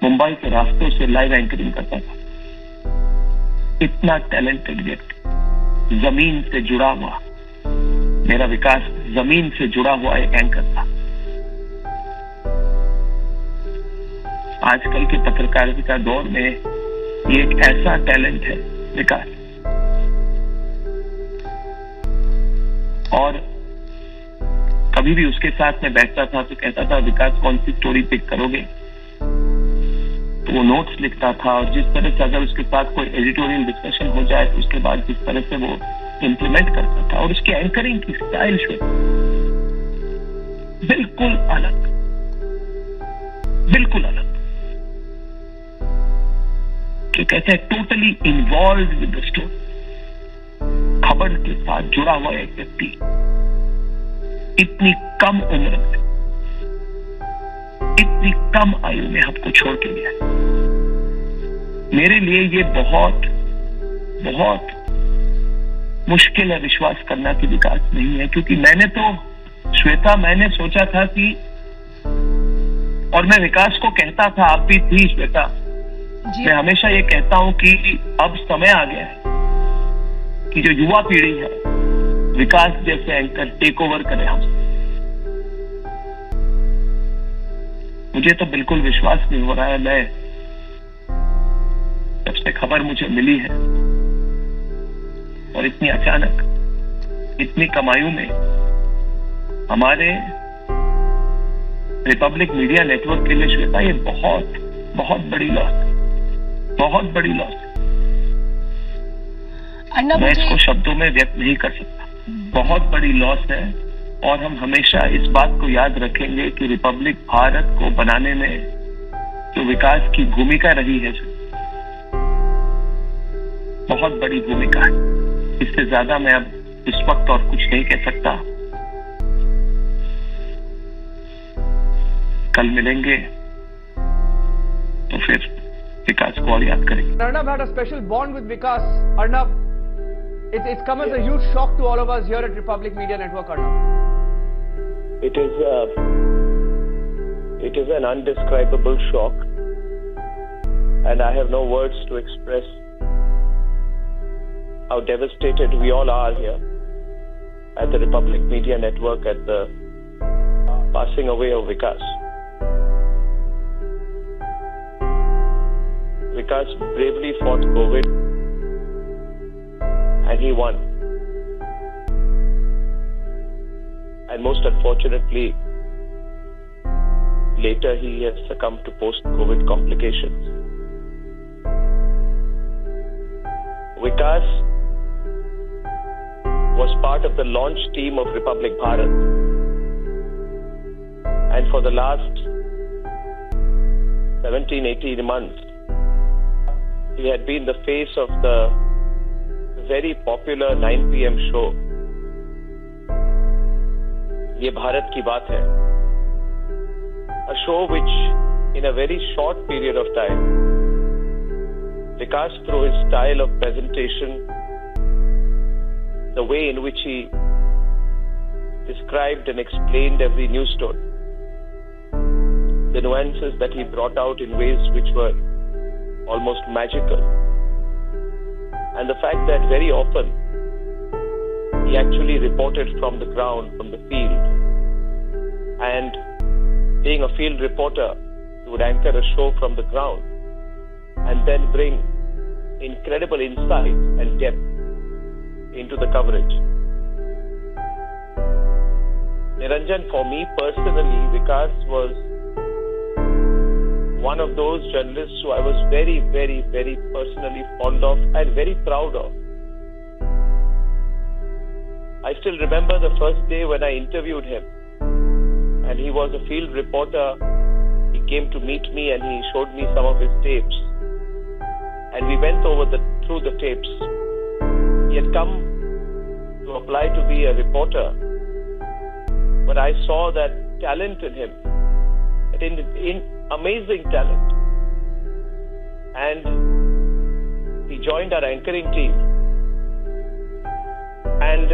मुंबई के रास्तों से लाइव एंकरिंग करता था। इतना टैलेंटेड व्यक्ति, जमीन से जुड़ा हुआ, मेरा विकास जमीन से जुड़ा हुआ एक एंकर था। आजकल के पत्रकारिता दौर में ये एक ऐसा टैलेंट है विकास। और कभी भी उसके साथ में बैठता था तो कहता था, विकास कौन सी स्टोरी पिक करोगे? तो वो नोट्स लिखता था, और जिस तरह से अगर उसके साथ कोई एडिटोरियल डिस्कशन हो जाए तो उसके बाद जिस तरह से वो इंप्लीमेंट करता था, और उसकी एंकरिंग की स्टाइल बिल्कुल अलग, बिल्कुल अलग। जो कहते हैं totally involve with the story, खबर के साथ जुड़ा हुआ एक व्यक्ति इतनी कम उम्र में, इतनी कम आयु में हमको छोड़ के गया। मेरे लिए ये बहुत बहुत मुश्किल है विश्वास करना कि विकास नहीं है, क्योंकि मैंने तो श्वेता, मैंने सोचा था कि, और मैं विकास को कहता था, आप भी थी श्वेता, मैं हमेशा ये कहता हूं कि अब समय आ गया है कि जो युवा पीढ़ी है विकास जैसे एंकर टेक ओवर करे हमसे। मुझे तो बिल्कुल विश्वास नहीं हो रहा है। मैं जब से खबर मुझे मिली है, और इतनी अचानक, इतनी कम आयु में, हमारे रिपब्लिक मीडिया नेटवर्क के लिए श्वेता ये बहुत बहुत बड़ी लॉस है, बहुत बड़ी लॉस है। मैं इसको शब्दों में व्यक्त नहीं कर सकता। बहुत बड़ी लॉस है, और हम हमेशा इस बात को याद रखेंगे कि रिपब्लिक भारत को बनाने में जो विकास की भूमिका रही है, बहुत बड़ी भूमिका है। इससे ज्यादा मैं अब इस वक्त और कुछ नहीं कह सकता। कल मिलेंगे तो फिर विकास को और याद करेंगे। Arnab had a special bond with Vikas. Arnab, it's come as a huge shock to all of us here at Republic Media Network. Arnab, it is an undescribable shock, and I have no words to express how devastated we all are here at the Republic Media Network at the passing away of Vikas. Vikas bravely fought COVID, and he won. And most unfortunately, later he has succumbed to post-COVID complications. Vikas was part of the launch team of Republic Bharat, and for the last 17-18 months, he had been the face of the very popular 9 PM show, Ye Bharat Ki Baat Hai. A show which, in a very short period of time, Vikas, through his style of presentation, the way in which he described and explained every news story, the nuances that he brought out in ways which were almost magical, and the fact that very often he actually reported from the ground, from the field, and being a field reporter, he would anchor a show from the ground and then bring incredible insight and depth into the coverage. Niranjan, for me personally, Vikas was one of those journalists who I was very, very, very personally fond of and very proud of. I still remember the first day when I interviewed him, and he was a field reporter. He came to meet me and he showed me some of his tapes, and we went through the tapes. He had come to apply to be a reporter, but I saw that talent in him, in amazing talent, and he joined our anchoring team, and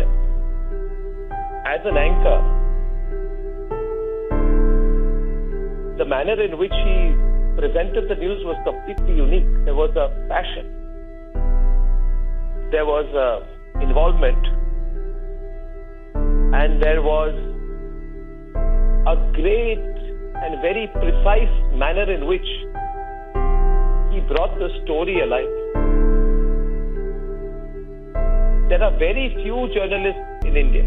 as an anchor, the manner in which he presented the news was completely unique. There was a passion. There was involvement. And there was a great and very precise manner in which he brought the story alive. There are very few journalists in India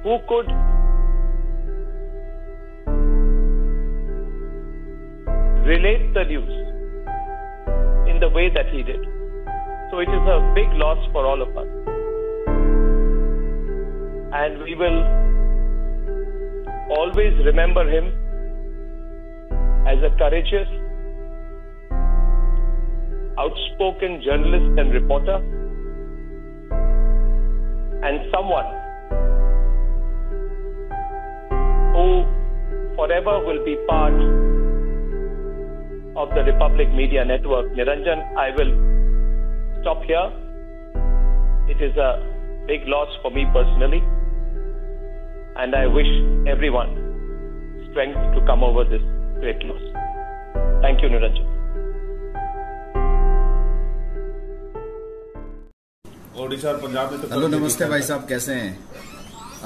who could relate the news in the way that he did. So it is a big loss for all of us. And we will always remember him as a courageous, outspoken journalist and reporter, and someone who forever will be part of the Republic Media Network. Niranjan, I will stop here. It is a big loss for me personally, and I wish everyone strength to come over this great loss. Thank you, Niranjan. Odisha और पंजाब में तो hello, नमस्ते भाई साहब, कैसे हैं?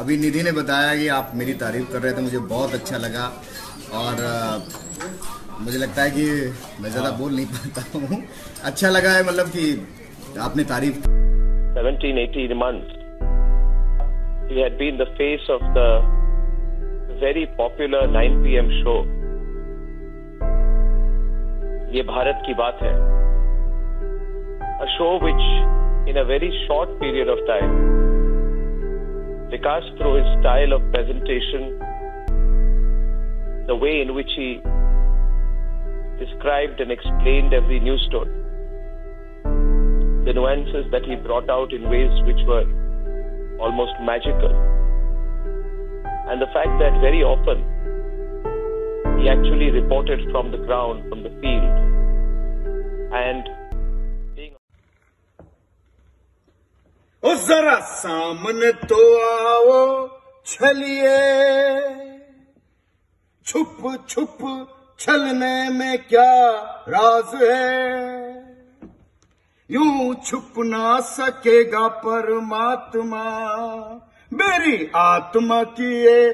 अभी निधि ने बताया कि आप मेरी तारीफ कर रहे थे, मुझे बहुत अच्छा लगा और मुझे लगता है कि मैं ज्यादा बोल नहीं पाता हूँ। अच्छा लगा है, मतलब कि आपने तारीफ। 17-18 months he had been the face of the very popular 9 PM show ये भारत की बात है, a show which in a very short period of time, Vikas, through his style of presentation, the way in which he described and explained every news story, the nuances that he brought out in ways which were almost magical, and the fact that very often he actually reported from the ground, from the field, and जरा सामने तो आओ चलिए, छुप छुप छलने में क्या राज है, यूं छुप ना सकेगा परमात्मा मेरी आत्मा की ये